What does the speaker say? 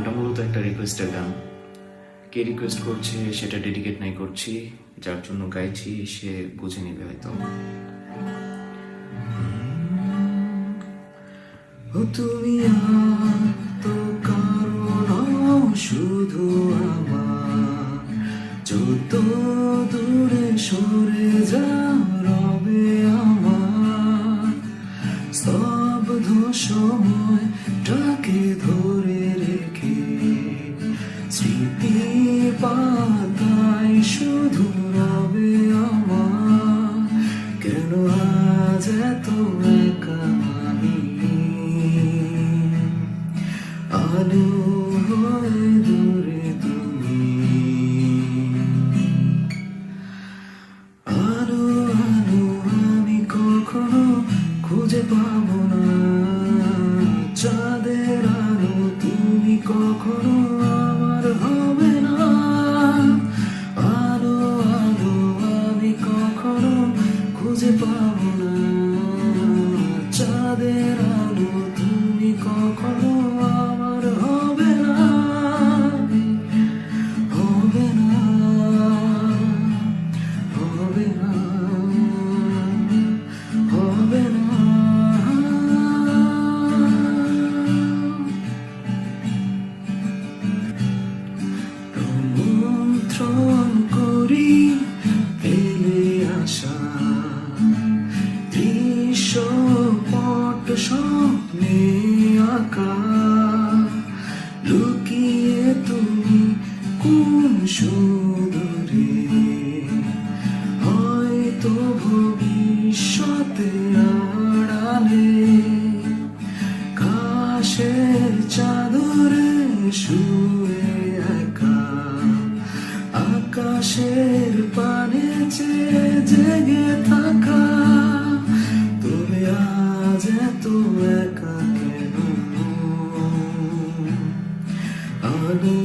গানটা মূলত একটা রিকোয়েস্টের গান। কে রিকোয়েস্ট করছে সেটা ডেডিকেট নাই করছি, যার জন্য গাইছি সে বুঝে নেবে হয়তো। ও তুমি আর তো কারণ শুধু আমার, যত দূরে সরে যা রবে আমার স্তব্ধ সময়টাকে ধরে রেখে স্মৃতি পাতায় শুধু রবে আমার। কেন আজ এত একা আমি, আলো হয়ে দূরে তুমি, আলো আলো আমি কখনো খুঁজে পাবো না। চাঁদের আলো তুমি কখনো আমার হবে না। আলো আলো আমি কখনো খুঁজে পাবো না। চাঁদের আলো তুমি কখনো আমার হবে না, হবে না, হবে না, হবে না। মন্ত্রণ করি ফেলে আসা দৃশ্যপট স্বপ্নে আঁকা, লুকিয়ে তুমি কোন সুদূরে হয়তো ভবিষ্যতে আড়ালে কাশের চাদরে শুয়ে একা, আকাশের পানে চেয়ে জেগে থাকা। তবে আজ এত একা কেন? আলো